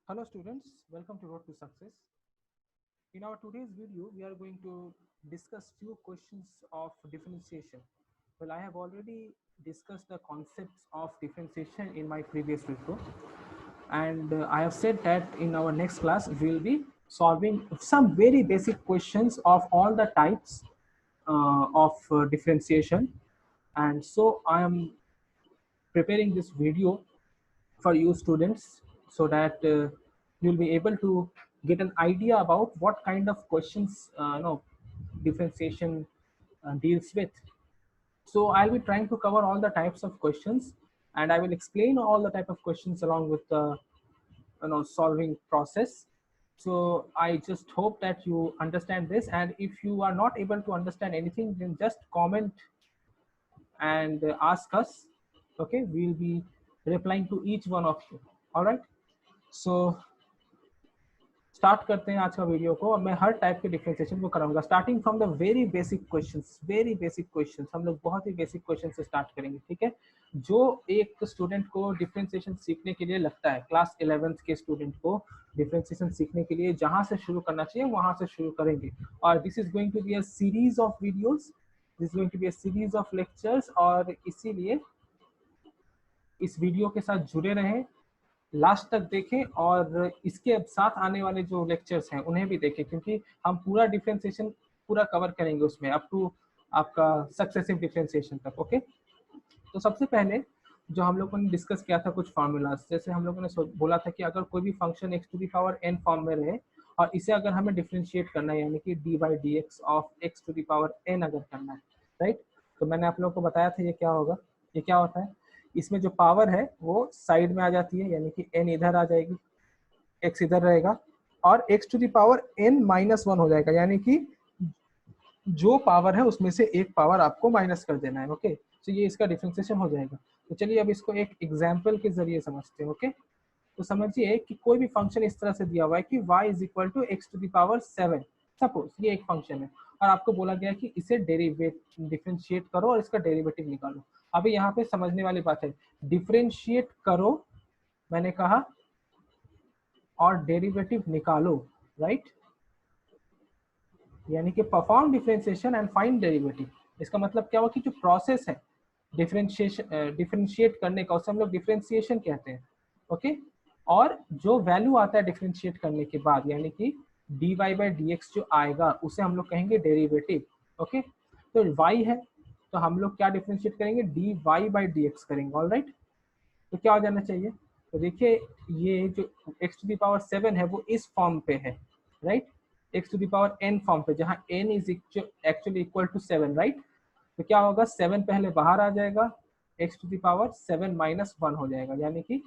Hello students, welcome to Road to Success. In our today's video, we are going to discuss few questions of differentiation. Well, I have already discussed the concepts of differentiation in my previous video, and I have said that in our next class, we will be solving some very basic questions of all the types of differentiation. And so I am preparing this video for you students so that you'll be able to get an idea about what kind of questions differentiation deals with. So I'll be trying to cover all the types of questions, and I will explain all the type of questions along with the solving process. So I just hope that you understand this, and if you are not able to understand anything, then just comment and ask us. Okay, we'll be replying to each one of you. All right, so start करते हैं आज का video को। अब मैं हर type के differentiation को कराऊंगा, starting from the very basic questions. हम लोग बहुत ही बेसिक क्वेश्चन से स्टार्ट करेंगे, ठीक है। जो एक स्टूडेंट को डिफरेंशिएशन सीखने के लिए लगता है, क्लास 11th के स्टूडेंट को डिफरेंशिएशन सीखने के लिए जहां से शुरू करना चाहिए वहां से शुरू करेंगे। और this is going to be a series of videos, this is going to be a series of lectures, और इसीलिए इस वीडियो के साथ जुड़े रहें, लास्ट तक देखें, और इसके साथ आने वाले जो लेक्चर्स हैं उन्हें भी देखें, क्योंकि हम पूरा डिफरेंशिएशन पूरा कवर करेंगे उसमें अप टू आपका सक्सेसिव डिफरेंशिएशन तक। ओके, तो सबसे पहले जो हम लोगों ने डिस्कस किया था कुछ फार्मूलाज, जैसे हम लोगों ने बोला था कि अगर कोई भी function x to the power n form में रहे और इसे अगर हमें डिफरेंशिएट करना है, यानी कि d by d x of x to the power n अगर करना है, राइट, तो मैंने आप लोगों को बताया था ये क्या होगा। ये क्या होता है, इसमें जो पावर है वो साइड में आ जाती है, यानी कि एन इधर आ जाएगी, एक्स इधर रहेगा, और x to the power n minus one हो जाएगा, यानी कि जो पावर है उसमें से एक पावर आपको माइनस कर देना है। ओके, तो ये इसका डिफरेंशिएशन हो जाएगा। तो चलिए अब इसको एक एग्जाम्पल के जरिए समझते हैं। ओके, तो समझिए कि कोई भी फंक्शन इस तरह से दिया हुआ है कि y is equal to x to the power 7, suppose ये एक फंक्शन है, और आपको बोला गया कि इसे डिफरेंशिएट करो और इसका डेरिवेटिव निकालो। अभी यहाँ पे समझने वाली बात है, डिफरेंशिएट करो मैंने कहा, और डेरिवेटिव निकालो, राइट, यानी कि perform differentiation and find derivative. इसका मतलब क्या हुआ कि जो प्रोसेस है डिफरेंशिएट करने का, उसे हम लोग डिफरेंशिएशन कहते हैं। ओके, और जो वैल्यू आता है डिफरेंशिएट करने के बाद, यानी कि d y by d x जो आएगा उसे हम लोग कहेंगे डेरिवेटिव। ओके, तो y है तो हम लोग क्या डिफरेंशिएट करेंगे, d y by d x करेंगे। ऑल राइट, तो क्या हो जाना चाहिए, तो देखिए ये जो x टू द पावर 7 है वो इस फॉर्म पे है, right, x to the power n form पे, जहां n is actually equal to 7, right. तो क्या होगा, 7 पहले बाहर आ जाएगा, x to the power 7 minus 1 हो जाएगा, यानी कि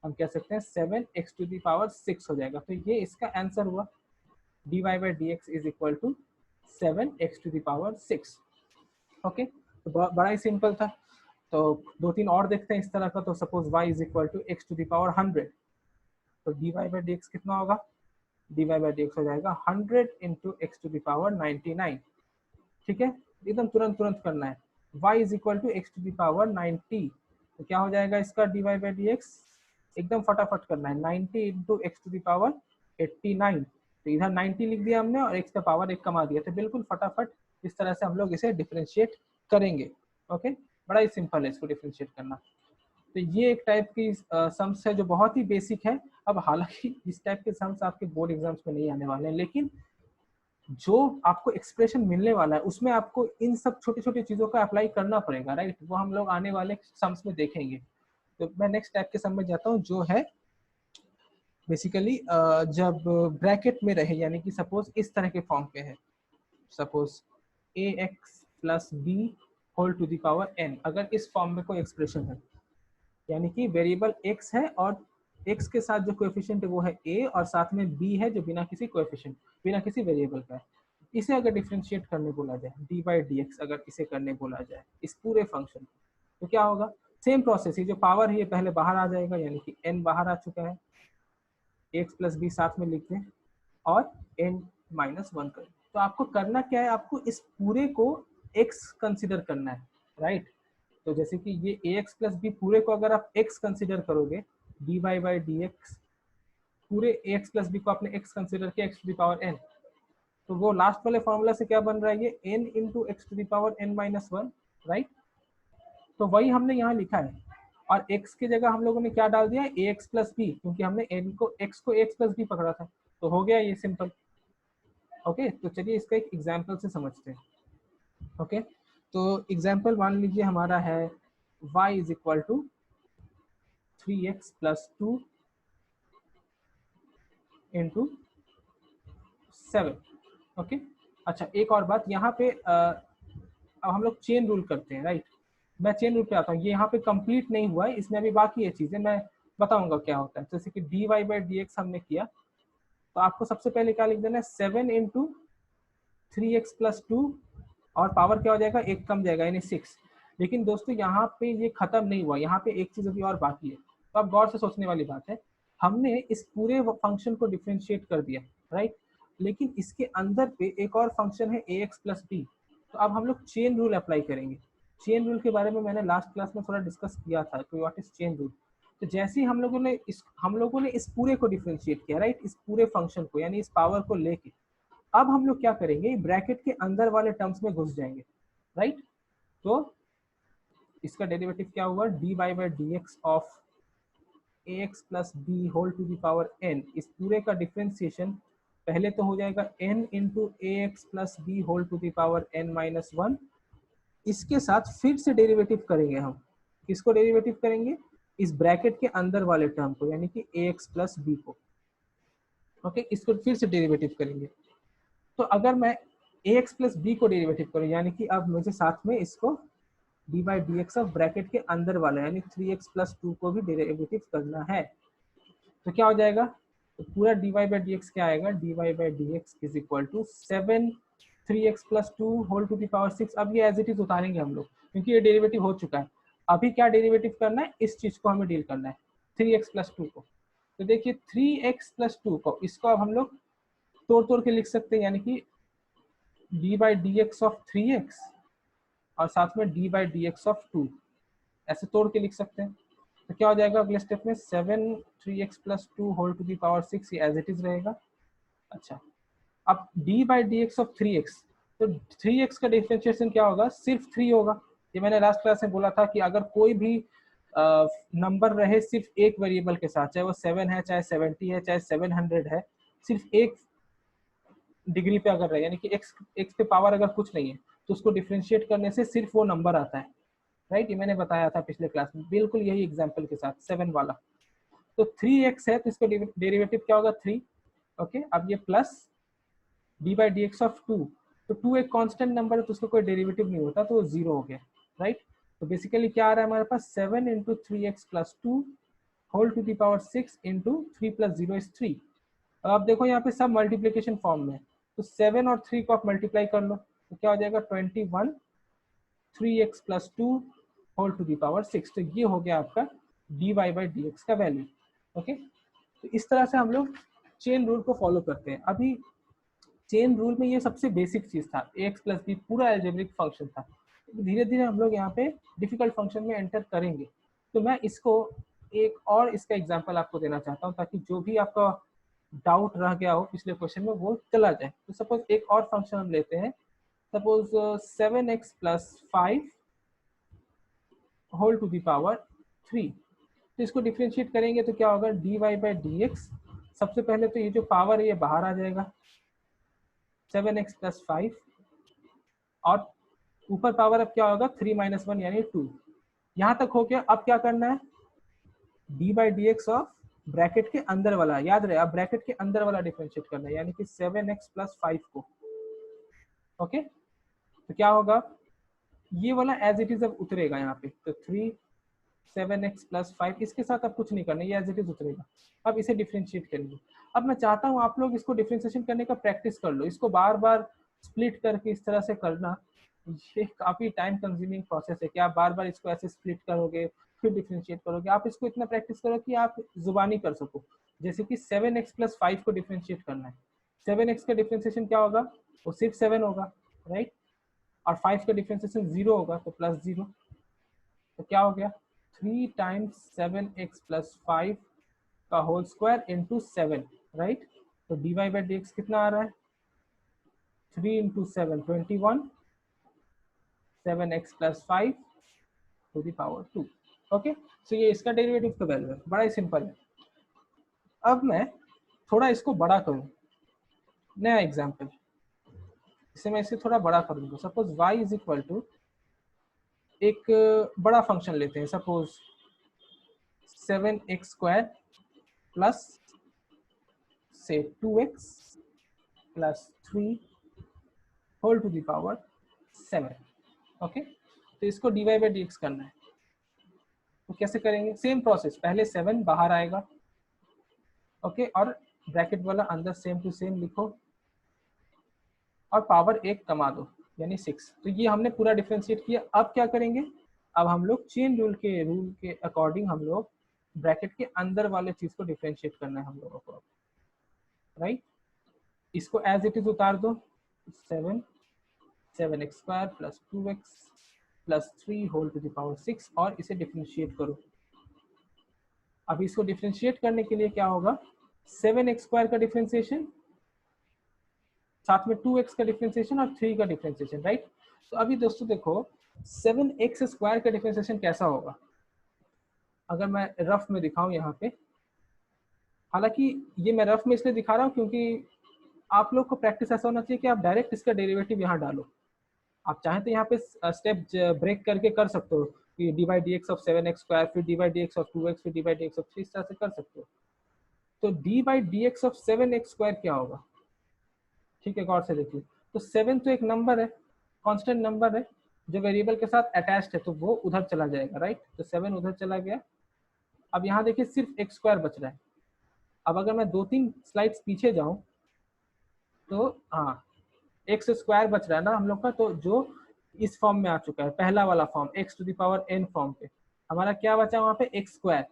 हम कह सकते हैं 7x टू द पावर 6 हो जाएगा। तो ये इसका आंसर हुआ, dy by d x is equal to 7x to the power 6। Okay, तो बड़ा ही सिंपल था। तो दो तीन और देखते हैं इस तरह का। तो suppose y is equal to x to the power 100, तो dy बाई डी एक्स कितना होगा, dy बाई डी एक्स हो जाएगा 100 into x to the power 99। ठीक है, एकदम तुरंत तुरंत करना है। y is equal to x to the power 90, तो क्या हो जाएगा इसका dy बाई डी एक्स, एकदम फटाफट करना है, 90 into x to the power 89। तो इधर 90 लिख दिया हमने और एक्स का पावर एक कमा दिया, तो बिल्कुल फटाफट इस तरह से हम लोग इसे डिफरेंशिएट करेंगे। ओके, बड़ा ही सिंपल है इसको डिफरेंशिएट करना। तो ये एक टाइप की सम्स है जो बहुत ही बेसिक है। अब हालांकि इस टाइप के सम्स आपके बोर्ड एग्जाम्स में नहीं आने वाले हैं, लेकिन जो आपको एक्सप्रेशन मिलने वाला है उसमें आपको इन सब छोटी छोटी चीजों का अप्लाई करना पड़ेगा, राइट। वो हम लोग आने वाले सम्स में देखेंगे। तो मैं नेक्स्ट टाइप के सम में जाता हूँ, जो है बेसिकली जब ब्रैकेट में रहे, यानी कि सपोज इस तरह के फॉर्म पे है, suppose a x plus b whole to the power n, अगर इस फॉर्म में कोई एक्सप्रेशन है, यानी कि वेरिएबल x है और x के साथ जो कोएफिशिएंट है वो है a, और साथ में b है जो बिना किसी कोएफिशिएंट, बिना किसी वेरिएबल का है। इसे अगर डिफरेंशिएट करने बोला जाए, डी बाई डी एक्स अगर इसे करने बोला जाए इस पूरे फंक्शन, तो क्या होगा, सेम प्रोसेस, ये जो पावर है ये पहले बाहर आ जाएगा, यानी कि n बाहर आ चुका है, x प्लस बी साथ में लिख दें और n माइनस 1 करें। तो आपको करना क्या है, आपको इस पूरे को x कंसिडर करना है, राइट। तो जैसे कि ये ax प्लस बी पूरे को अगर आप x कंसिडर करोगे, dy बाई डी एक्स पूरे ax प्लस बी को आपने x कंसिडर किया x to the power n, तो वो लास्ट वाले फॉर्मूला से क्या बन रहा है, ये n into x to the power n minus one, right. तो वही हमने यहाँ लिखा है, और x की जगह हम लोगों ने क्या डाल दिया, ax प्लस बी, क्योंकि हमने n को x को ax प्लस बी पकड़ा था, तो हो गया ये सिंपल। ओके, तो चलिए इसका एक एग्जाम्पल से समझते हैं। ओके, तो एग्जाम्पल मान लीजिए हमारा है y is equal to 3x plus 2 into 7। Okay, अच्छा एक और बात यहाँ पे अब हम लोग चेन रूल करते हैं, राइट। मैं चेन रूल पे आता हूँ, ये यहाँ पे कंप्लीट नहीं हुआ है, इसमें अभी बाकी है चीजें, मैं बताऊंगा क्या होता है। जैसे कि dy बाई डी एक्स हमने किया, तो आपको सबसे पहले क्या लिख देना है, 7 इंटू 3x प्लस 2, और पावर क्या हो जाएगा, एक कम जाएगा यानी 6। लेकिन दोस्तों यहाँ पे ये खत्म नहीं हुआ, यहाँ पे एक चीज अभी और बाकी है, तो आप गौर से सोचने वाली बात है। हमने इस पूरे फंक्शन को डिफ्रेंशिएट कर दिया, राइट, लेकिन इसके अंदर पे एक और फंक्शन है ax प्लस बी। तो अब हम लोग चेन रूल अप्लाई करेंगे। चेन रूल के बारे में मैंने लास्ट क्लास में थोड़ा डिस्कस किया था, तो व्हाट इज चेन रूल। तो जैसे ही हम लोगों ने इस पूरे को डिफ्रेंशिएट किया, राइट, इस पूरे फंक्शन को यानी इस पावर को लेके, अब हम लोग क्या करेंगे, ब्रैकेट के अंदर वाले टर्म्स में घुस जाएंगे, राइट। तो इसका डेरिवेटिव क्या हुआ, d y by d x of ax plus b whole to the power n, इस पूरे का डिफ्रेंसिएशन पहले तो हो जाएगा n into ax plus b whole to the power n minus one. इसके साथ फिर से डेरिवेटिव करेंगे हम, किसको डेरिवेटिव करेंगे, इस ब्रैकेट के अंदर वाले टर्म को यानी कि ax प्लस बी को। ओके, इसको फिर से डेरिवेटिव करेंगे। तो अगर मैं ax प्लस बी को डेरिवेटिव करूँ, यानी कि अब मुझे साथ में इसको D by d x of bracket के अंदर वाला यानी 3x प्लस 2 को भी डेरिवेटिव करना है, तो क्या हो जाएगा, तो पूरा d y by d x क्या आएगा, d y by d x is equal to 7 3x plus 2 whole to the power 6। अब ये एज इट इज उतारेंगे हम लोग, क्योंकि ये डेरिवेटिव हो चुका है। अभी क्या डेरिवेटिव करना है, इस चीज को हमें डील करना है, 3x प्लस 2 को। तो देखिए 3x प्लस 2 को, इसको अब हम लोग तोड़ तोड़ के लिख सकते हैं, यानी कि d by d x of 3x और साथ में D by d x of 2, ऐसे तोड़ के लिख सकते हैं। तो क्या हो जाएगा अगले स्टेप में, 7 3x plus 2 whole to the power 6, ये एज इट इज रहेगा। अच्छा, अब d by d x of 3x, तो 3x का डिफरेंशिएशन क्या होगा, सिर्फ 3 होगा। ये मैंने लास्ट क्लास में बोला था कि अगर कोई भी नंबर रहे सिर्फ एक वेरिएबल के साथ, चाहे वो 7 है, चाहे 70 है, चाहे 700 है, सिर्फ एक डिग्री पे अगर रहे, यानी कि x पे पावर अगर कुछ नहीं है, तो उसको डिफ्रेंशिएट करने से सिर्फ वो नंबर आता है, राइट। ये मैंने बताया था पिछले क्लास में, बिल्कुल यही एग्जांपल के साथ 7 वाला। तो 3x है, तो इसका डेरिवेटिव क्या होगा, 3। ओके, अब ये plus D by d x of 2, तो 2 एक कांस्टेंट नंबर है, तो उसका कोई डेरिवेटिव नहीं होता, तो वो 0 हो गया, राइट। तो बेसिकली क्या आ रहा है हमारे पास, 7 into 3x plus 2 whole to the power 6 into 3 plus 0 is 3। अब आप देखो यहाँ पे सब मल्टीप्लीकेशन फॉर्म में, तो 7 और 3 को आप मल्टीप्लाई कर लो, तो क्या हो जाएगा 21 3x plus 2 whole to the power 6। तो ये हो गया आपका d y by d x का वैल्यू। ओके, तो इस तरह से हम लोग चेन रूल को फॉलो करते हैं। अभी चेन रूल में ये सबसे बेसिक चीज था, ax प्लस बी पूरा एल्जेब्रिक फंक्शन था। धीरे धीरे हम लोग यहाँ पे डिफिकल्ट फंक्शन में एंटर करेंगे। तो मैं इसको एक और इसका एग्जांपल आपको देना चाहता हूँ, ताकि जो भी आपका डाउट रह गया हो पिछले क्वेश्चन में वो चला जाए। तो सपोज एक और फंक्शन हम लेते हैं, suppose 7x plus 5 whole to the power 3। तो इसको डिफ्रेंशिएट करेंगे तो क्या होगा, d y by d x. सबसे पहले तो ये जो पावर है ये बाहर आ जाएगा, 7x प्लस 5, और ऊपर पावर अब क्या होगा, 3 माइनस 1 यानी 2। यहाँ तक हो गया। अब क्या करना है, D by d x of bracket के अंदर वाला, याद रहे अब ब्रैकेट के अंदर वाला डिफरेंशिएट करना है, यानी कि 7x प्लस 5 को। ओके, तो क्या होगा, ये वाला एज इट इज अब उतरेगा यहाँ पे, तो 3 7x प्लस 5, इसके साथ अब कुछ नहीं करना, ये एज इट इज उतरेगा। अब इसे डिफ्रेंशिएट करेंगे। अब मैं चाहता हूँ आप लोग इसको डिफ्रेंशिएशन करने का प्रैक्टिस कर लो, इसको बार बार स्प्लिट करके इस तरह से करना, ये काफी टाइम कंज्यूमिंग प्रोसेस है कि आप बार बार इसको ऐसे स्प्लिट करोगे फिर डिफ्रेंशिएट करोगे। आप इसको इतना प्रैक्टिस करो कि आप जुबानी कर सको। जैसे कि 7x प्लस 5 को डिफ्रेंशिएट करना है, 7x का डिफ्रेंशिएशन क्या होगा, वो सिर्फ 7 होगा, राइट, और 5 का डिफ्रेंशिएशन 0 होगा, तो प्लस 0। तो क्या हो गया, 3 टाइम्स 7x प्लस 5 का होल स्क्वायर इंटू 7, राइट। तो dy बाई डी एक्स कितना आ रहा है, 3 into 7 21, 7x plus 5 to the power 2। Okay, so ये इसका डेरिवेटिव का वैल्यू है, बड़ा ही सिंपल है। अब मैं थोड़ा इसको बड़ा करूं, नया एग्जाम्पल, इसे मैं इसे थोड़ा बड़ा कर दूंगा। Suppose y is equal to एक बड़ा फंक्शन लेते हैं, सपोज 7x स्क्वायर प्लस से 2x plus 3 whole to the power 7। Okay, तो इसको dy बाई डी एक्स करना है, तो कैसे करेंगे, सेम प्रोसेस, पहले 7 बाहर आएगा, ओके, और ब्रैकेट वाला अंदर सेम टू सेम लिखो और पावर 1 कमा दो, यानी 6। तो ये हमने पूरा डिफरेंशिएट किया। अब क्या करेंगे, अब हम लोग चेन रूल के अकॉर्डिंग हम लोग ब्रैकेट के अंदर वाले चीज को डिफरेंशिएट करना है हम लोगों को, राइट। इसको एज इट इज उतार दो, 7x square plus 2x plus 3 whole to the power 6, और इसे डिफरेंशिएट करो। अब इसको डिफरेंशिएट करने के लिए क्या होगा, 7x स्क्वायर का डिफरेंशिएशन, साथ में 2x का डिफरेंशिएशन और 3 का डिफरेंशिएशन, राइट। तो अभी दोस्तों देखो 7x स्क्वायर का डिफरेंशिएशन कैसा होगा, अगर मैं रफ में दिखाऊं यहाँ पे, हालांकि ये मैं रफ में इसलिए दिखा रहा हूँ क्योंकि आप लोग को प्रैक्टिस ऐसा होना चाहिए कि आप डायरेक्ट इसका डेरिवेटिव यहाँ डालो। आप चाहें तो यहाँ पे स्टेप ब्रेक करके कर सकते हो कि d by d x of 7x square, फिर d by d x of 2x, फिर d by d x of 3, इस तरह से कर सकते हो। तो d by d x of 7x square क्या होगा, ठीक है, गौर से देखिए। तो 7 तो एक नंबर है, कांस्टेंट नंबर है जो वेरिएबल के साथ अटैच्ड है, तो वो उधर चला जाएगा, राइट। तो 7 उधर चला गया। अब यहाँ देखिए सिर्फ x स्क्वायर बच रहा है। अब अगर मैं 2-3 स्लाइड्स पीछे जाऊं तो हाँ, एक्स स्क्वायर बच रहा है ना हम लोग का, तो जो इस फॉर्म में आ चुका है, पहला वाला form x to the power n form पे, हमारा क्या बचा वहाँ पे, x स्क्वायर।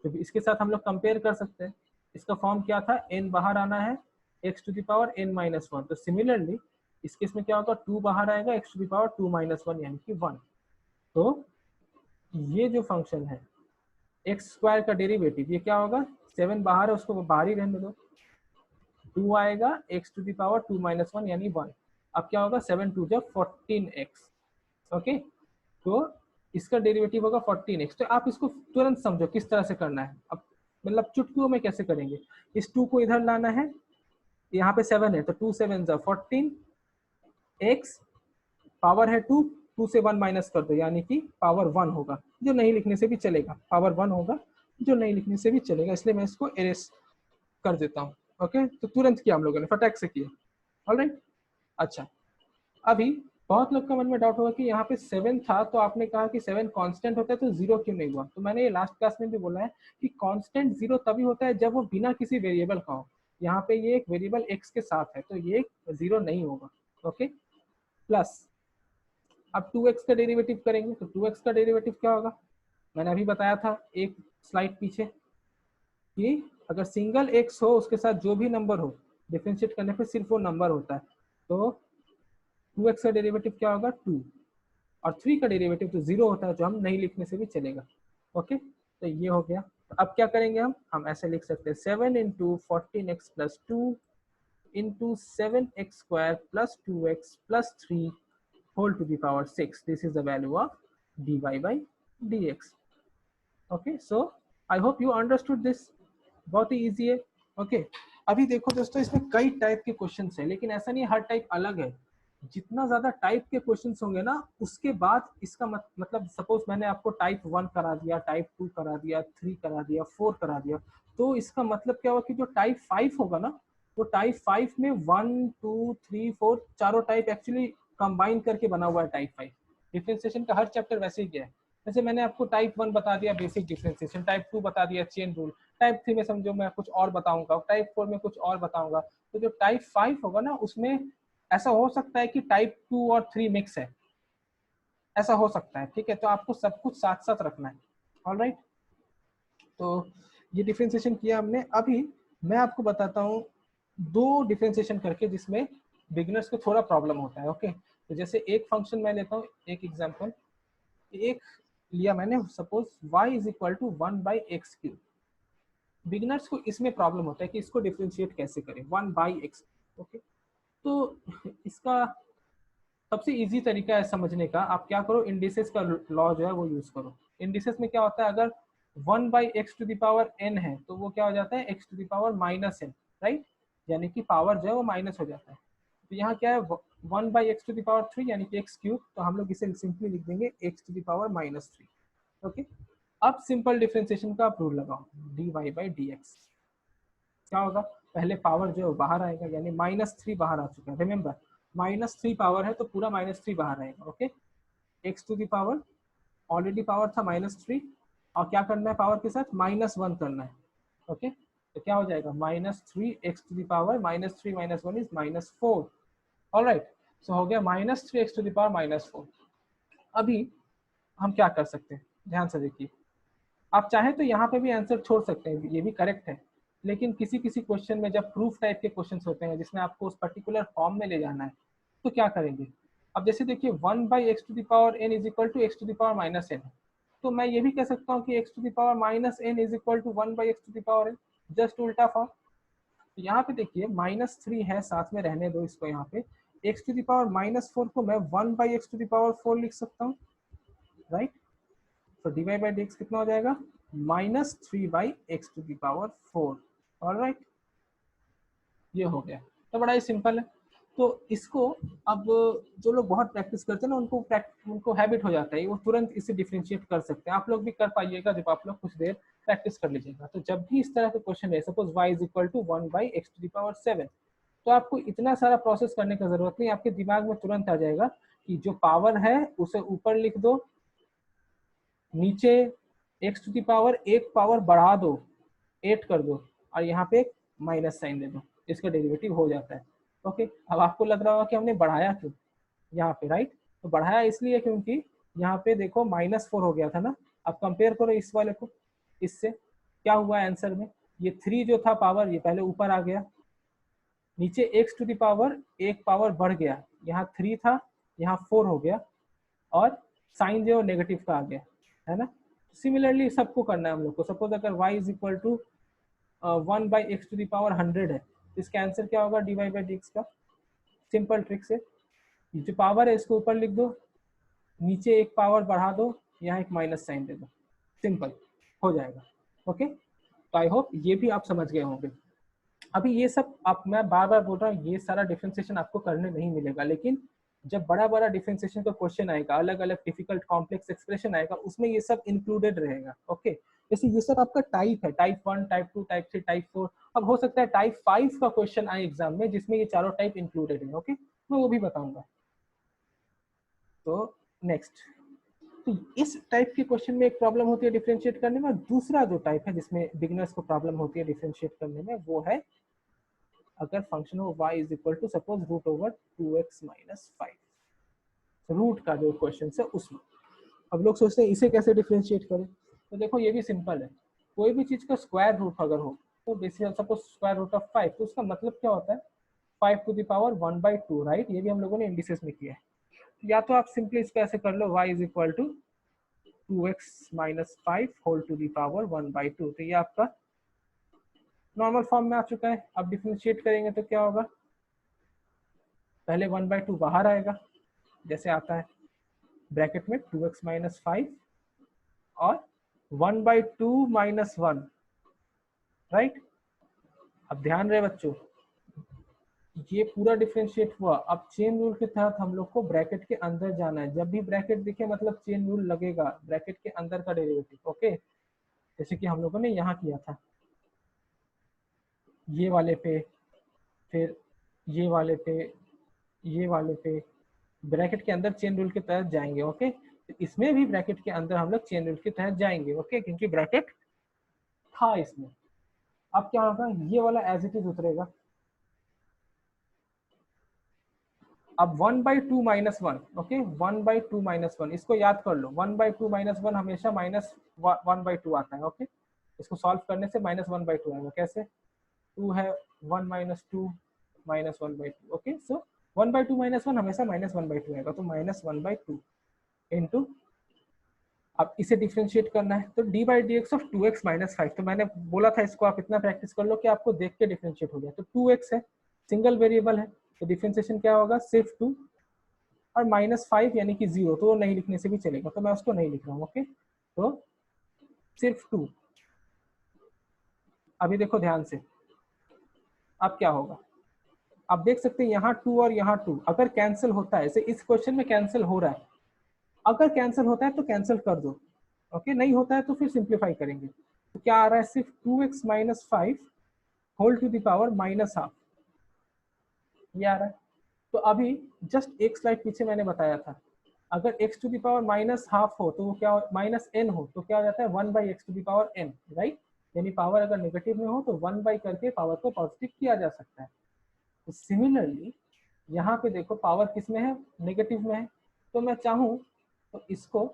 तो इसके साथ हम लोग कंपेयर कर सकते हैं, इसका फॉर्म क्या था, n बाहर आना है, x to the power n minus 1। तो सिमिलरली इस केस में क्या होगा, 2 बाहर आएगा, x to the power 2 minus 1 यानी कि 1। तो ये जो फंक्शन है एक्स स्क्वायर का डेरिवेटिव, ये क्या होगा, 7 बाहर है उसको बाहर ही रहने दो, 2 आएगा, x to the power 2 minus 1 यानी 1। अब क्या होगा, 7 2 जब 14x, ओके। तो इसका डेरिवेटिव होगा 14x। तो आप इसको तुरंत समझो किस तरह से करना है। अब मतलब चुटकियों में कैसे करेंगे, इस 2 को इधर लाना है, यहाँ पे 7 है तो 2 7 14, x पावर है 2, 2 से 1 माइनस कर दो यानी कि पावर 1 होगा, जो नहीं लिखने से भी चलेगा, पावर 1 होगा जो नहीं लिखने से भी चलेगा, इसलिए मैं इसको एरेस कर देता हूँ। ओके, तो तुरंत किया हम लोगों ने, फटाक से किया, ऑलराइट। अच्छा, अभी बहुत लोग का मन में डाउट होगा कि यहाँ पे 7 था तो आपने कहा कि 7 कांस्टेंट होता है तो 0 क्यों नहीं हुआ। तो मैंने ये लास्ट क्लास में भी बोला है कि कांस्टेंट 0 तभी होता है जब वो बिना किसी वेरिएबल का हो। यहाँ पे ये एक वेरिएबल x के साथ है तो ये 0 नहीं होगा, ओके। प्लस अब 2x का डेरिवेटिव करेंगे, तो 2x का डेरिवेटिव क्या होगा, मैंने अभी बताया था एक स्लाइड पीछे कि अगर सिंगल x हो उसके साथ जो भी नंबर हो, डिफरेंशिएट करने पे सिर्फ वो नंबर होता है। तो 2x का डेरिवेटिव क्या होगा, 2, और 3 का डेरिवेटिव तो 0 होता है जो हम नहीं लिखने से भी चलेगा, ओके। तो ये हो गया। तो अब क्या करेंगे, हम ऐसे लिख सकते हैं 7 into 14x plus 2 into 7x square plus 2x plus 3 whole to the power 6. This is the value of dy by dx. Okay, so I hope you understood this. बहुत ही इजी है, ओके। अभी देखो दोस्तों, इसमें कई टाइप के questions हैं, लेकिन ऐसा नहीं हर टाइप अलग है। जितना ज्यादा टाइप के क्वेश्चंस होंगे ना, उसके बाद इसका मतलब सपोज मैंने आपको टाइप 1 करा दिया, टाइप 2 करा दिया, 3 करा दिया, 4 करा दिया, तो इसका मतलब क्या होगा कि जो टाइप 5 होगा ना, वो टाइप 5 में 1 2 3 4 चारों टाइप एक्चुअली कंबाइन करके बना हुआ है टाइप 5। डिफरेंशिएशन का हर चैप्टर वैसे ही गया है। जैसे मैंने आपको टाइप 1 बता दिया बेसिक डिफरेंशिएशन, टाइप 2 बता दिया चेन रूल, टाइप 3 में समझो मैं कुछ और बताऊंगा, टाइप 4 में कुछ और बताऊंगा। तो जो टाइप 5 होगा ना, उसमें ऐसा हो सकता है कि टाइप 2 और 3 मिक्स है, ऐसा हो सकता है, ठीक है। तो आपको सब कुछ साथ साथ रखना है, ऑलराइट। तो ये डिफरेंशिएशन किया हमने। अभी मैं आपको बताता हूँ 2 डिफरेंशिएशन करके जिसमें बिगिनर्स को थोड़ा प्रॉब्लम होता है, ओके। तो जैसे एक फंक्शन मैं लेता हूँ, एक एग्जांपल, एक लिया मैंने, suppose y is equal to 1 by x cube. Beginners को इसमें प्रॉब्लम होता है कि इसको डिफ्रेंशिएट कैसे करें 1/x। ओके, तो इसका सबसे इजी तरीका है समझने का, आप क्या करो, इंडिसेस का लॉ जो है वो यूज करो। इंडिसेस में क्या होता है, अगर 1/x⁴n है तो वो क्या हो जाता है x⁻⁻n, राइट, यानी कि पावर जो है वो माइनस हो जाता है। तो यहाँ क्या है 1/x⁻3 यानी कि x³, तो हम लोग इसे सिंपली लिख देंगे x⁻⁻3। ओके, अब सिंपल डिफरेंशिएशन का आप रूल लगाओ, dy/dx क्या होगा, पहले पावर जो है बाहर आएगा, यानी -3 बाहर आ चुका है, रिमेंबर -3 पावर है तो पूरा -3 बाहर आएगा। ओके, x⁻, ऑलरेडी पावर था -3, और क्या करना है पावर के साथ -1 करना है। ओके, तो क्या हो जाएगा -3x⁻, -3 - 1 इज -4। ऑलराइट, सो हो गया -3x⁻⁻4। अभी हम क्या कर सकते हैं, ध्यान से देखिए, आप चाहे तो यहाँ पे भी आंसर छोड़ सकते हैं, ये भी करेक्ट है, लेकिन किसी किसी क्वेश्चन में जब प्रूफ टाइप के क्वेश्चंस होते हैं जिसमें आपको उस पर्टिकुलर फॉर्म में ले जाना है, तो क्या करेंगे। अब जैसे देखिए 1/x⁻n is equal to x⁻−n, तो मैं ये भी कह सकता हूँ कि x⁻−n is equal to 1/x⁻n, just उल्टा फॉर्म। तो यहाँ पे देखिए -3 है, साथ में रहने दो इसको, यहाँ पे x⁻⁻4 को मैं 1/x⁴ लिख सकता हूँ, राइट। तो dy/dx कितना हो जाएगा -3/x⁴। ऑलराइट, ये हो गया, तो बड़ा ही सिंपल है। तो इसको अब जो लोग बहुत प्रैक्टिस करते हैं ना, उनको हैबिट हो जाता है, वो तुरंत इसे डिफरेंशिएट कर सकते हैं। आप लोग भी कर पाइएगा जब आप लोग कुछ देर प्रैक्टिस कर लीजिएगा। तो जब भी इस तरह का क्वेश्चन है, suppose y is equal to 1/x⁷, तो आपको इतना सारा प्रोसेस करने का जरूरत नहीं, आपके दिमाग में तुरंत आ जाएगा कि जो पावर है उसे ऊपर लिख दो, नीचे x⁻, एक पावर बढ़ा दो, 8 कर दो, और यहाँ पे एक माइनस साइन दे दो, इसका डेरिवेटिव हो जाता है। ओके, अब आपको लग रहा होगा कि हमने बढ़ाया क्यों यहाँ पे, राइट। तो बढ़ाया इसलिए क्योंकि यहाँ पे देखो -4 हो गया था ना। अब कंपेयर करो इस वाले को इससे, क्या हुआ आंसर में, ये 3 जो था पावर, ये पहले ऊपर आ गया, नीचे x⁻, एक पावर बढ़ गया, यहाँ 3 था, यहाँ 4 हो गया, और साइन जो नेगेटिव का आ गया, है ना। सिमिलरली सबको करना है हम लोग को। सपोज अगर y is equal to 1/x⁻100 है, तो इसका आंसर क्या होगा dy/dx का। सिंपल ट्रिक से, जो पावर है इसको ऊपर लिख दो, नीचे एक पावर बढ़ा दो, यहाँ एक माइनस साइन दे दो, सिंपल हो जाएगा। ओके, तो आई होप ये भी आप समझ गए होंगे। अभी ये सब आप, मैं बार बार बोल रहा हूँ, ये सारा डिफरेंशिएशन आपको करने नहीं मिलेगा, लेकिन जब बड़ा बड़ा डिफरेंशिएशन का क्वेश्चन आएगा, अलग अलग डिफिकल्ट कॉम्प्लेक्स एक्सप्रेशन आएगा, उसमें ये सब इंक्लूडेड रहेगा। ओके, जैसे ये सब आपका टाइप है, टाइप 1, टाइप 2, टाइप 3, टाइप 4। अब हो सकता है टाइप 5 का क्वेश्चन आए एग्जाम में जिसमें ये चारों टाइप इंक्लूडेड है। ओके, मैं वो भी बताऊंगा। तो नेक्स्ट, तो इस टाइप के क्वेश्चन में एक प्रॉब्लम होती है डिफरेंशिएट करने में। दूसरा जो टाइप है जिसमें बिगिनर्स को प्रॉब्लम होती है डिफरेंशिएट करने में, वो है अगर फंक्शन हो y is equal to suppose √2x-5, root का जो क्वेश्चन है उसमें। अब लोग सोचते हैं इसे कैसे डिफरेंशिएट करें, तो देखो ये भी सिंपल है। कोई भी चीज का स्क्वायर रूट अगर हो, तो basically suppose square root of 5, तो उसका मतलब क्या होता है 5⁻1/2, राइट। ये भी हम लोगों ने इंडिसेस में किया है। या तो आप सिंपली इसको ऐसे कर लो, y is equal to 2x-5 whole to the power 1/2, तो ये आपका नॉर्मल फॉर्म में आ चुका है। अब डिफरेंशिएट करेंगे तो क्या होगा, पहले 1/2 बाहर आएगा, जैसे आता है ब्रैकेट में 2x-5 और 1/2 - 1, राइट। अब ध्यान रहे बच्चों, ये पूरा डिफरेंशिएट हुआ। अब चेन रूल के तहत हम लोग को ब्रैकेट के अंदर जाना है। जब भी ब्रैकेट दिखे मतलब चेन रूल लगेगा, ब्रैकेट के अंदर का डेरिवेटिव। ओके, जैसे कि हम लोगों ने यहाँ किया था, ये वाले पे, फिर ये वाले पे, ये वाले पे, ब्रैकेट के अंदर चेन रूल के तहत जाएंगे। ओके, तो इसमें भी ब्रैकेट के अंदर हम लोग चेन रूल के तहत जाएंगे। ओके, क्योंकि ब्रैकेट था इसमें। अब क्या होगा, ये वाला एज इट इज उतरेगा। अब 1/2 - 1, ओके, 1/2 - 1, इसको याद कर लो। 1/2 - 1 हमेशा -1/2 आता है। ओके, इसको सॉल्व करने से -1/2 आएगा। कैसे, 2 है, 1 - 2 -1/2। ओके, सो 1/2 - 1 हमेशा -1/2 आएगा, तो -1/2 इंटू अब इसे डिफरेंशिएट करना है तो d by d x of 2x minus 5, तो मैंने बोला था इसको आप इतना प्रैक्टिस कर लो कि आपको देख के डिफरेंशिएट हो जाए। तो 2x है, सिंगल वेरिएबल है, तो डिफरेंशिएशन क्या होगा, सिर्फ 2 और -5 यानी कि 0, तो वो नहीं लिखने से भी चलेगा, तो मैं उसको नहीं लिख रहा हूँ। ओके, तो सिर्फ 2। अभी देखो ध्यान से, अब क्या होगा, आप देख सकते हैं यहाँ 2 और यहाँ 2 अगर कैंसिल होता है, जैसे इस क्वेश्चन में कैंसिल हो रहा है, अगर कैंसिल होता है तो कैंसिल कर दो। ओके, नहीं होता है तो फिर सिंप्लीफाई करेंगे। तो क्या आ रहा है, सिर्फ 2x minus 5 whole to the power minus half, ये आ रहा है। तो अभी जस्ट एक स्लाइड पीछे मैंने बताया था, अगर x to the power minus half हो तो वो क्या, माइनस n हो तो क्या हो जाता है 1 by x to the power n, right. यानी पावर अगर नेगेटिव में हो तो 1 बाई करके पावर को पॉजिटिव किया जा सकता है। तो सिमिलरली यहाँ पे देखो पावर किस में है, नेगेटिव में है, तो मैं चाहूँ तो इसको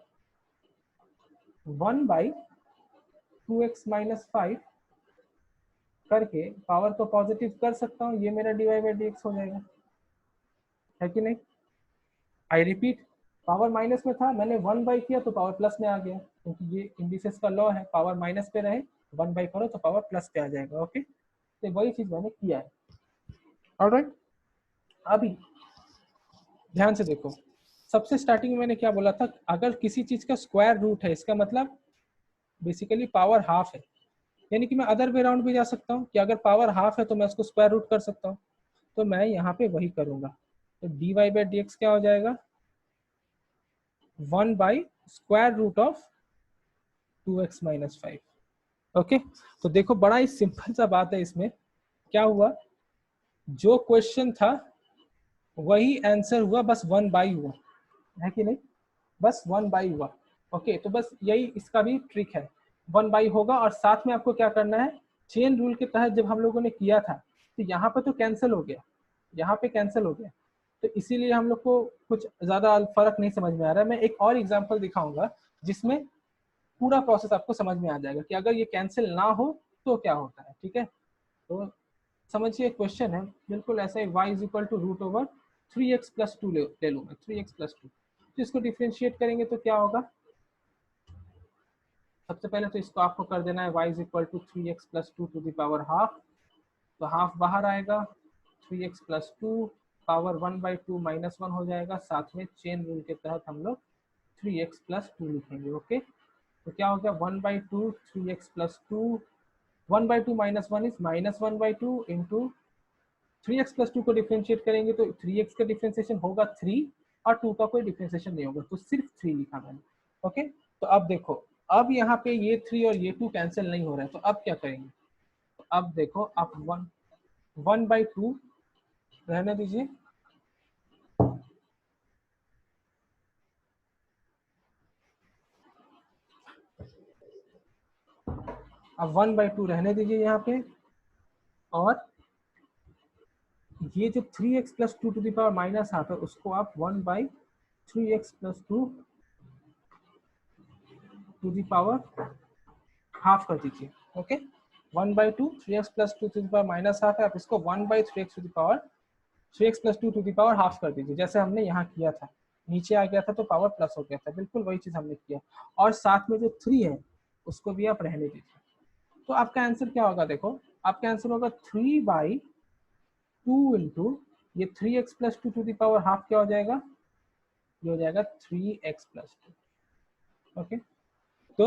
1 बाई 2x माइनस 5 करके पावर को पॉजिटिव कर सकता हूँ, ये मेरा dy बाई डी एक्स हो जाएगा, है कि नहीं। आई रिपीट, पावर माइनस में था, मैंने 1 बाई किया तो पावर प्लस में आ गया, क्योंकि ये इंडिसेस का लॉ है, पावर माइनस पे रहे 1 बाई करो तो पावर प्लस पे आ जाएगा। ओके, तो वही चीज मैंने किया है। ऑलराइट, अभी ध्यान से देखो, सबसे स्टार्टिंग में मैंने क्या बोला था, अगर किसी चीज का स्क्वायर रूट है, इसका मतलब बेसिकली पावर हाफ है, यानी कि मैं अदर वे राउंड भी जा सकता हूँ कि अगर पावर हाफ है तो मैं उसको स्क्वायर रूट कर सकता हूँ, तो मैं यहाँ पे वही करूंगा। तो d y by d x क्या हो जाएगा, 1 by square root of 2x minus 5। Okay, तो देखो बड़ा ही सिंपल सा बात है, इसमें क्या हुआ, जो क्वेश्चन था वही आंसर हुआ, बस 1 बाई हुआ, है कि नहीं, बस 1 बाई हुआ। ओके, तो बस यही इसका भी ट्रिक है, 1 बाई होगा। और साथ में आपको क्या करना है, चेन रूल के तहत जब हम लोगों ने किया था तो यहाँ पे तो कैंसिल हो गया, यहाँ पे कैंसिल हो गया, तो इसीलिए हम लोग को कुछ ज्यादा फर्क नहीं समझ में आ रहा है। मैं एक और एग्जांपल दिखाऊंगा जिसमें पूरा प्रोसेस आपको समझ में आ जाएगा कि अगर ये कैंसिल ना हो तो क्या होता है। ठीक है, तो समझिए, क्वेश्चन है बिल्कुल ऐसा ही, y is equal to root over 3x plus 2 ले लूँ मैं, 3x प्लस 2, तो इसको डिफ्रेंशिएट करेंगे तो क्या होगा, सबसे पहले तो इसको आपको कर देना है y is equal to 3x plus 2 to the power half, तो हाफ बाहर आएगा, 3x plus 2 power 1 by 2 minus 1 हो जाएगा, साथ में चेन रूल के तहत हम लोग 3x प्लस 2 लिखेंगे। ओके, तो क्या हो गया, 1 by 2 3x plus 2, 1 by 2 minus 1 is minus 1 by 2 into 3x plus 2 को डिफ्रेंशिएट करेंगे तो 3x का डिफ्रेंशिएशन होगा 3 और 2 का कोई डिफ्रेंशिएशन नहीं होगा, तो सिर्फ 3 लिखा मैंने। ओके, तो अब देखो, अब यहाँ पे ये 3 और ये 2 कैंसिल नहीं हो रहा है, तो अब क्या करेंगे, तो अब देखो आप 1 बाई 2 रहने दीजिए, अब 1 बाई 2 रहने दीजिए यहाँ पे, और ये जो 3x plus 2 to the power minus half है उसको आप 1 by 3x plus 2 to the power half कर दीजिए। Okay, 1 by 2 3x plus 2 to the power minus half है, आप इसको 1 by 3x to the power 3x plus 2 to the power half कर दीजिए, जैसे हमने यहाँ किया था, नीचे आ गया था तो पावर प्लस हो गया था, बिल्कुल वही चीज हमने किया। और साथ में जो 3 है उसको भी आप रहने दीजिए, तो आपका आंसर क्या होगा, देखो आपका आंसर होगा 3 बाई 2 इंटू ये 3x plus 2 to the power half, क्या हो जाएगा, ये हो जाएगा 3x प्लस 2। ओके, तो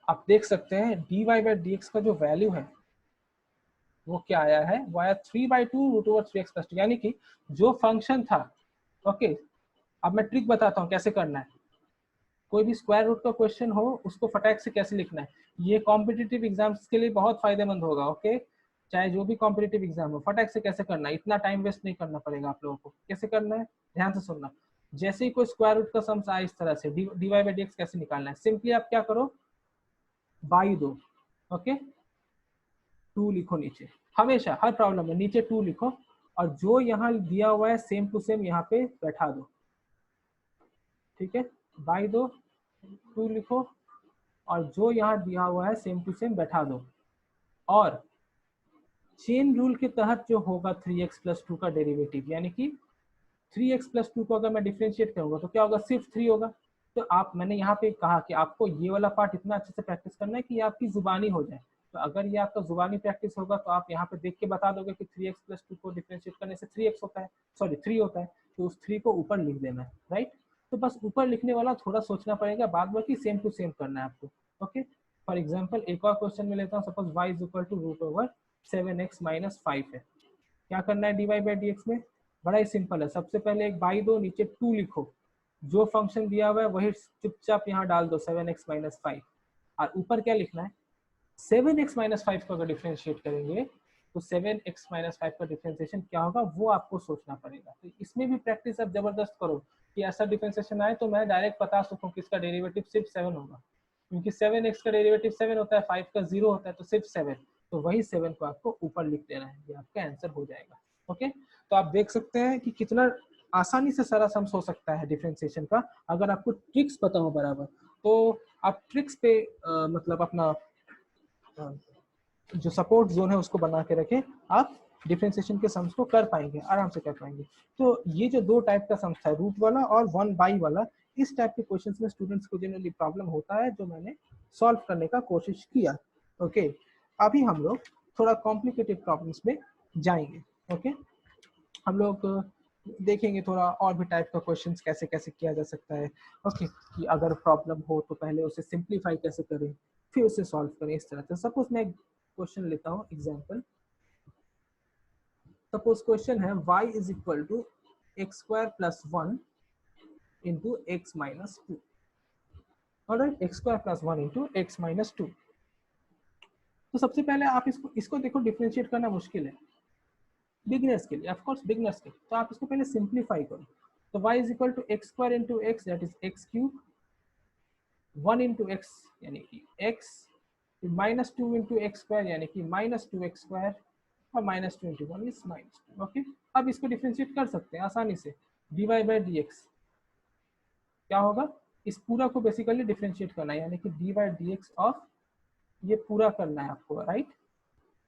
आप देख सकते हैं dy बाई डी एक्स का जो वैल्यू है वो क्या आया है, वो आया 3 by 2 root over 3x plus 2, यानी कि जो फंक्शन था। ओके, अब मैं ट्रिक बताता हूँ कैसे करना है, कोई भी स्क्वायर रूट का क्वेश्चन हो उसको फटाक से कैसे लिखना है, ये कॉम्पिटिटिव एग्जाम्स के लिए बहुत फायदेमंद होगा। ओके, चाहे जो भी कॉम्पिटिटिव एग्जाम हो, फटाक से कैसे करना है, इतना टाइम वेस्ट नहीं करना पड़ेगा आप लोगों को। कैसे करना है, ध्यान से सुनना, जैसे ही कोई स्क्वायर रूट का सम्स आए इस तरह से, dy बाई डी एक्स कैसे निकालना है, सिंपली आप क्या करो, बाई दो। ओके, 2 लिखो नीचे, हमेशा हर प्रॉब्लम में नीचे 2 लिखो, और जो यहाँ दिया हुआ है सेम टू सेम यहाँ पे बैठा दो। ठीक है, बाई दो, 2 लिखो, और जो यहाँ दिया हुआ है सेम टू सेम बैठा दो, और चेन रूल के तहत जो होगा 3x प्लस 2 का डेरिवेटिव, यानी कि 3x प्लस 2 को अगर मैं डिफ्रेंशिएट करूंगा तो क्या होगा, सिर्फ 3 होगा, तो आप, मैंने यहाँ पे कहा कि आपको ये वाला पार्ट इतना अच्छे से प्रैक्टिस करना है कि ये आपकी जुबानी हो जाए। तो अगर ये आपका जुबानी प्रैक्टिस होगा तो आप यहाँ पे देख के बता दोगे कि 3x + 2 को डिफरेंशिएट करने से 3x होता है, सॉरी 3 होता है, तो उस 3 को ऊपर लिख देना है, राइट। तो बस ऊपर लिखने वाला थोड़ा सोचना पड़ेगा, बाद बाकी सेम टू सेम करना है आपको। ओके, फॉर एग्जाम्पल एक और क्वेश्चन में लेता हूँ, सपोज y = √7x - 5 है। क्या करना है dy/dx में? बड़ा ही सिंपल है, सबसे पहले एक बाई दो, नीचे 2 लिखो, जो फंक्शन दिया हुआ है वही चुपचाप यहाँ डाल दो, 7x - 5, और ऊपर क्या लिखना है, 7x - 5 को अगर डिफ्रेंशिएट करेंगे तो 7x - 5 का डिफ्रेंशिएशन क्या होगा वो आपको सोचना पड़ेगा। तो इसमें भी प्रैक्टिस आप जबरदस्त करो कि ऐसा डिफ्रेंशिएशन आए तो मैं डायरेक्ट बता सकूं कि इसका डेरिवेटिव सिर्फ 7 होगा, क्योंकि 7x का डेरिवेटिव 7 होता है, 5 का 0 होता है, तो सिर्फ 7, तो वही 7 को आपको ऊपर लिख देना है, ये आपका आंसर हो जाएगा। ओके, तो आप देख सकते हैं कि कितना आसानी से सारा सम्स हो सकता है डिफरेंशिएशन का, अगर आपको ट्रिक्स पता हो बराबर। तो आप ट्रिक्स पे मतलब अपना जो सपोर्ट जोन है उसको बना के रखें, आप डिफरेंशिएशन के सम्स को कर पाएंगे, आराम से कर पाएंगे। तो ये जो दो टाइप का सम्स था, रूट वाला और 1/, वाला, इस टाइप के क्वेश्चंस में स्टूडेंट्स को जनरली प्रॉब्लम होता है, जो मैंने सॉल्व करने का कोशिश किया। ओके, अभी हम लोग थोड़ा कॉम्प्लिकेटेड प्रॉब्लम्स में जाएंगे। ओके, हम लोग देखेंगे थोड़ा और भी टाइप का क्वेश्चंस कैसे कैसे किया जा सकता है। ओके, कि अगर प्रॉब्लम हो तो पहले उसे सिंप्लीफाई कैसे करें, फिर उसे सॉल्व करें, इस तरह से। सपोज मैं क्वेश्चन लेता हूँ एग्जांपल। सपोज क्वेश्चन है y = x² + 1 into x - 2। Alright, x² + 1 into x - 2। तो सबसे पहले आप इसको देखो, डिफरेंशिएट करना मुश्किल है बिगिनर्स के लिए, ऑफ कोर्स बिगिनर्स के, तो आप इसको पहले सिंप्लीफाई करो। तो y = x² into x, that is x³, 1 into x यानी कि x, -2 into x² यानी कि -2x², और -2 into 1 is -2। ओके, अब इसको डिफरेंशिएट कर सकते हैं आसानी से। dy/dx क्या होगा, इस पूरा को बेसिकली डिफरेंशिएट करना है, यानी कि dy/dx ऑफ ये पूरा करना है आपको, राइट।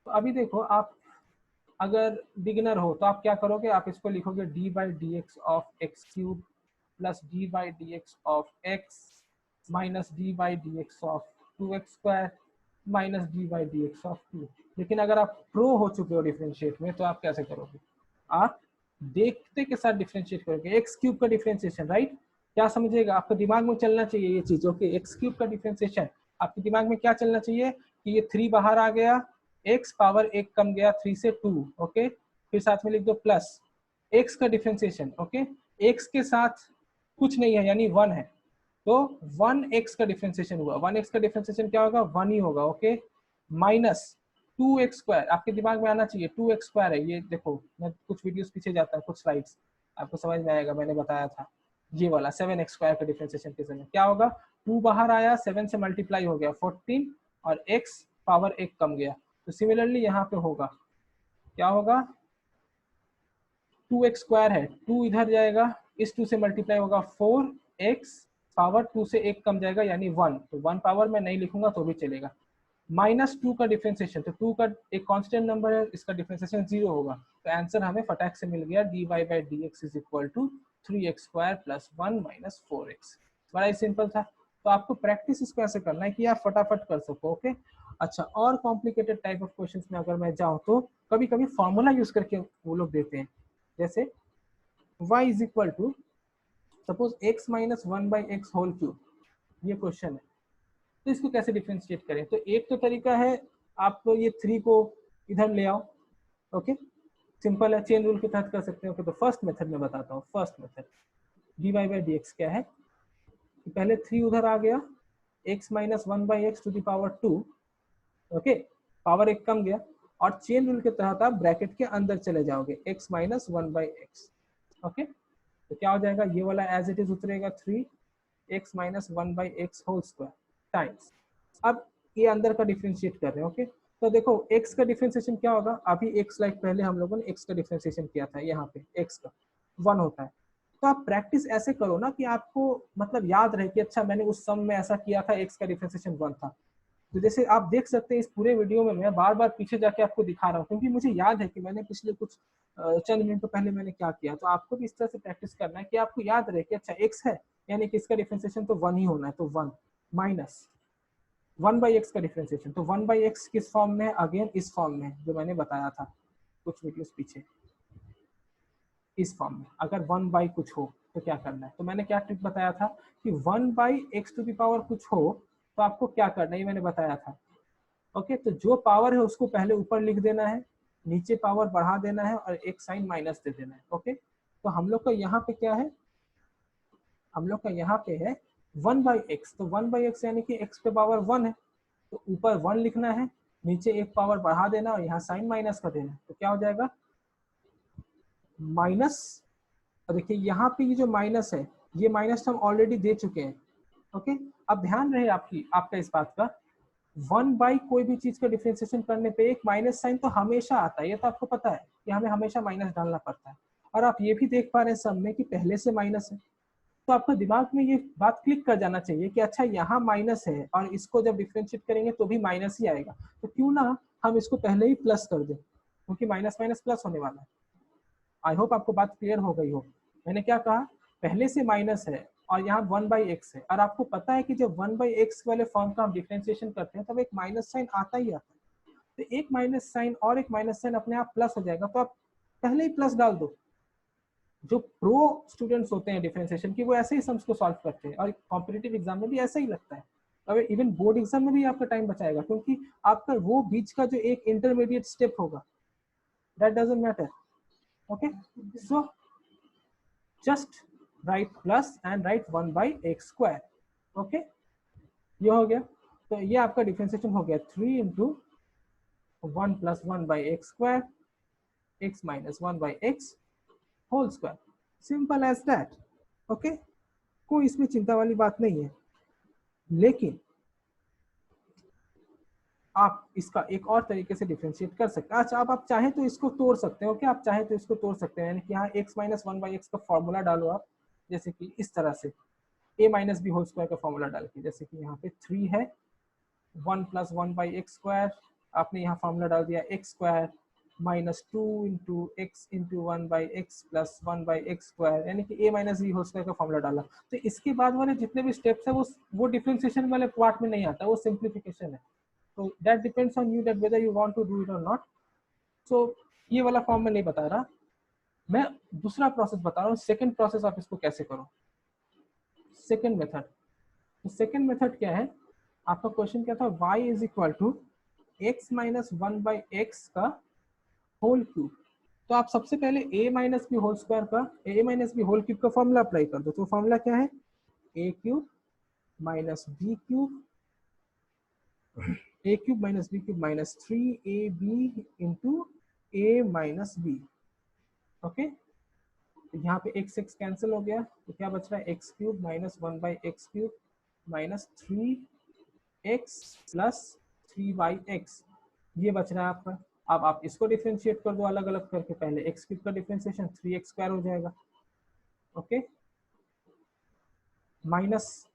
तो अभी देखो, आप अगर बिगिनर हो तो आप क्या करोगे, आप इसको लिखोगे dy/dx of x³ plus dy/dx of x minus dy/dx of 2x² minus dy/dx of 2। लेकिन अगर आप प्रो हो चुके हो डिफरेंशिएट में तो आप कैसे करोगे, आप देखते के साथ डिफरेंशिएट करोगे। x³ का डिफरेंशिएशन, राइट, क्या समझिएगा, आपके दिमाग में चलना चाहिए ये चीज। ओके, x³ का डिफरेंशिएशन आपके दिमाग में क्या चलना चाहिए कि ये 3 बाहर आ गया, x पावर 1 कम गया 3 से 2। ओके, फिर साथ में लिख दो प्लस x का डिफरेंशिएशन। ओके, x के साथ कुछ नहीं है यानी 1 है, तो 1x का डिफरेंशिएशन हुआ, 1x का डिफरेंशिएशन क्या होगा, 1 ही होगा। ओके, माइनस 2x², आपके दिमाग में आना चाहिए 2x² है, ये देखो मैं कुछ वीडियोस पीछे जाता हूँ, कुछ स्लाइड्स, आपको समझ में आएगा, मैंने बताया था ये वाला 7x² का डिफरेंशिएशन के समय क्या होगा, 2 बाहर आया, 7 से मल्टीप्लाई हो गया 14, और x पावर 1 कम गया। तो सिमिलरली यहाँ पे होगा, क्या होगा, 2x² है, 2 इधर जाएगा, इस 2 से मल्टीप्लाई होगा 4x पावर 2 से 1 कम जाएगा यानी 1, तो 1 पावर मैं नहीं लिखूंगा तो भी चलेगा। -2 का डिफरेंशिएशन, तो 2 का एक कांस्टेंट नंबर है, इसका डिफरेंशिएशन 0 होगा, तो आंसर हमें फटाक से मिल गया, dy/dx = 3x² + 1 - 4x। बड़ा ही सिंपल था। तो आपको प्रैक्टिस इसको ऐसे करना है कि आप फटाफट कर सको। ओके, अच्छा, और कॉम्प्लिकेटेड टाइप ऑफ क्वेश्चंस में अगर मैं जाऊं तो कभी कभी फॉर्मूला यूज करके वो लोग देते हैं, जैसे y = सपोज x - 1/x², ये क्वेश्चन है, तो इसको कैसे डिफरेंशिएट करें। तो एक तो तरीका है, आप तो ये 3 को इधर ले आओ। ओके, सिंपल है, चेन रूल के तहत कर सकते हो। तो फर्स्ट मेथड में बताता हूँ, फर्स्ट मेथड dy/dx क्या है कि पहले 3 उधर आ गया, x - 1/x²। ओके, पावर 1 कम गया, और चेन रूल के तहत आप ब्रैकेट के अंदर चले जाओगे, x - 1/x। ओके, तो क्या हो जाएगा, ये वाला एज इट इज उतरेगा 3x - 1/x² टाइम्स। अब ये अंदर का डिफरेंशिएट कर रहे हैं। ओके, तो देखो x का डिफरेंशिएशन क्या होगा, अभी x लाइक पहले हम लोगों ने x का डिफरेंशिएशन किया था, यहाँ पे x का 1 होता है। तो आप प्रैक्टिस ऐसे करो ना कि आपको मतलब याद रहे कि अच्छा मैंने उस सम में ऐसा किया था, x का डिफरेंशिएशन 1 था। तो जैसे आप देख सकते हैं इस पूरे वीडियो में मैं बार बार पीछे जाके आपको दिखा रहा हूँ, क्योंकि मुझे याद है कि मैंने पिछले कुछ चंद मिनट पहले मैंने क्या किया। तो आपको भी इस तरह से प्रैक्टिस करना है कि आपको याद रहे कि अच्छा x है यानी कि इसका डिफरेंशिएशन तो 1 ही होना है, तो 1 माइनस 1/x का डिफरेंशिएशन, तो 1/x किस फॉर्म में है, अगेन इस फॉर्म में जो मैंने बताया था कुछ वीडियोस पीछे, इस फॉर्म में। अगर 1 कुछ हो तो क्या करना है, तो मैंने क्या ट्रिक बताया था कि 1/x⁴ कुछ हो तो आपको क्या करना है, ये मैंने बताया था। ओके, तो जो पावर है उसको पहले ऊपर लिख देना है, नीचे पावर बढ़ा देना है और एक साइन माइनस दे देना है। ओके, तो हम लोग का यहाँ पे क्या है, हम लोग का यहाँ पे है 1/x, तो 1/x यानी कि x पे पावर 1 है, तो ऊपर 1 लिखना है, नीचे एक पावर बढ़ा देना और यहाँ साइन माइनस कर देना, तो क्या हो जाएगा माइनस। और देखिए यहाँ पे ये जो माइनस है, ये माइनस हम ऑलरेडी दे चुके हैं। ओके, अब ध्यान रहे आपका इस बात का, 1 कोई भी चीज का डिफरेंशिएशन करने पे एक माइनस साइन तो हमेशा आता है, ये तो आपको पता है कि हमें हमेशा माइनस डालना पड़ता है। और आप ये भी देख पा रहे हैं सब में कि पहले से माइनस है, तो आपका दिमाग में ये बात क्लिक कर जाना चाहिए कि अच्छा यहाँ माइनस है और इसको जब डिफरेंशिएट करेंगे तो भी माइनस ही आएगा, तो क्यों ना हम इसको पहले ही प्लस कर दें, क्योंकि माइनस माइनस प्लस होने वाला है। आई होप आपको बात क्लियर हो गई हो। मैंने क्या कहा, पहले से माइनस है और यहाँ 1/x है, और आपको पता है कि जब 1/x वाले फॉर्म का हम डिफरेंशिएशन करते हैं तब एक माइनस साइन आता ही आता है, तो एक माइनस साइन और एक माइनस साइन अपने आप प्लस हो जाएगा, तो आप पहले ही प्लस डाल दो। जो प्रो स्टूडेंट्स होते हैं डिफरेंशिएशन की, वो ऐसे ही सम्स को सॉल्व करते हैं और कॉम्पिटिटिव एग्जाम में भी ऐसा ही लगता है। अब इवन बोर्ड एग्जाम में भी आपका टाइम बचाएगा, क्योंकि आपका वो बीच का जो एक इंटरमीडिएट स्टेप होगा, that doesn't matter. Okay, so just right plus and right 1/x²। Okay, ये हो गया, तो ये आपका डिफरेंशिएशन हो गया 3 into 1 + 1/x², x - 1/x²। Simple as that. Okay, कोई इसमें चिंता वाली बात नहीं है। लेकिन आप इसका एक और तरीके से डिफरेंशिएट कर सकते हैं। अच्छा, अब आप चाहें तो इसको तोड़ सकते हो, क्या आप चाहें तो इसको तोड़ सकते हैं, यानी कि यहाँ x - 1/x का फॉर्मूला डालो आप, जैसे कि इस तरह से a - b² का फॉर्मूला डाल के, जैसे कि यहाँ पे 3 है, 1 + 1/x², आपने यहाँ फॉर्मूला डाल दिया x² -2 into x into 1/x plus 1/x², यानी कि a - b² का फॉर्मूला डाला। तो इसके बाद वाले जितने भी स्टेप्स है वो डिफरेंशिएशन वाले पार्ट में नहीं आता, वो सिंप्लीफिकेशन है। तो that depends on you that whether you want to do it और नॉट। सो ये वाला फॉर्म मैं नहीं बता रहा, मैं दूसरा प्रोसेस बता रहा हूँ। सेकंड प्रोसेस आप इसको कैसे करो, सेकंड मेथड। तो सेकंड मेथड क्या है, आपका क्वेश्चन क्या था, y = x - 1/x का होल क्यूब। तो आप सबसे पहले a - b² का का फॉर्मूला अप्लाई कर दो। तो फॉर्मूला क्या है, a³ - b³ - 3ab into a - b। Okay, तो यहाँ पे x कैंसिल हो गया, तो क्या बच रहा है, x³ - 1/x³ -3x plus 3/x, ये बच रहा है आपका। अब आप इसको डिफरेंशिएट कर दो अलग अलग करके, पहले x³ का डिफरेंशिएशन 3x² हो जाएगा। ओके, माइनस,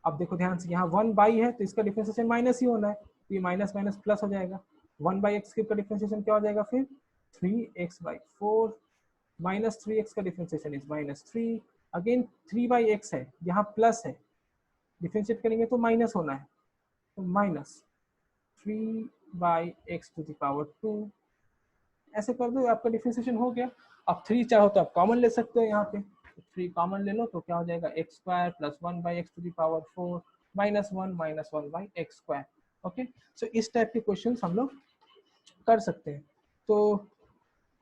अब देखो ध्यान से, यहाँ 1/, है तो इसका डिफरेंशिएशन माइनस ही होना है, तो ये माइनस माइनस प्लस हो जाएगा। 1/x³ का डिफरेंशिएशन क्या हो जाएगा फिर, 3x/4 -3x का डिफरेंशिएशन इज -3, अगेन 3/x है, यहाँ प्लस है, डिफरेंशिएट करेंगे तो माइनस होना है, तो -3/x⁴, ऐसे कर दो, आपका डिफरेंशिएशन हो गया। अब 3 चाहो तो आप कॉमन ले सकते हो, यहाँ पे 3 कॉमन ले लो, तो क्या हो जाएगा, x² + 1/x⁴ -1 - 1/x²। ओके, सो इस टाइप के क्वेश्चन हम लोग कर सकते हैं। तो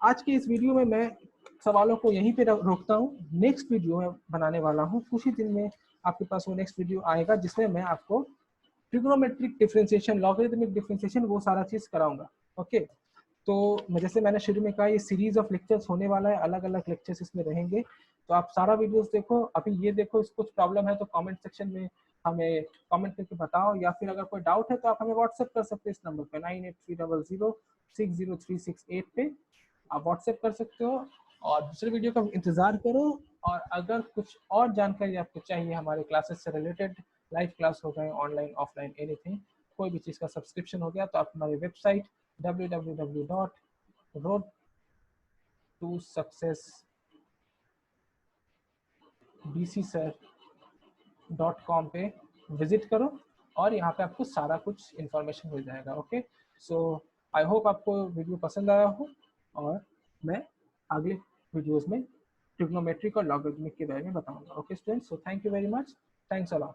आज के इस वीडियो में मैं सवालों को यहीं पे रोकता हूँ। नेक्स्ट वीडियो मैं बनाने वाला हूँ, कुछ ही दिन में आपके पास वो नेक्स्ट वीडियो आएगा, जिसमें मैं आपको ट्रिग्नोमेट्रिक डिफरेंशिएशन, लॉगरिथमिक डिफरेंशिएशन, वो सारा चीज कराऊंगा। ओके, तो जैसे मैंने शुरू में कहा, ये सीरीज ऑफ लेक्चर्स होने वाला है, अलग अलग लेक्चर्स इसमें रहेंगे, तो आप सारा वीडियोस देखो। अभी ये देखो, कुछ प्रॉब्लम है तो कमेंट सेक्शन में हमें कमेंट करके बताओ, या फिर अगर कोई डाउट है तो आप हमें व्हाट्सएप कर सकते हैं इस नंबर पे 9830060368 पे आप व्हाट्सएप कर सकते हो, और दूसरे वीडियो का इंतजार करो। और अगर कुछ और जानकारी आपको चाहिए हमारे क्लासेस से रिलेटेड, लाइव क्लास हो गए, ऑनलाइन ऑफलाइन एनीथिंग, कोई भी चीज़ का सब्सक्रिप्शन हो गया, तो आप हमारी वेबसाइट www.roadtosuccessbcsir trigonometry.com पे विजिट करो और यहाँ पे आपको सारा कुछ इन्फॉर्मेशन मिल जाएगा। ओके, सो आई होप आपको वीडियो पसंद आया हो और मैं अगले वीडियोस में ट्रिग्नोमेट्रिक और लॉगरिथमिक के बारे में बताऊंगा। Okay students, so thank you very much, thanks a lot.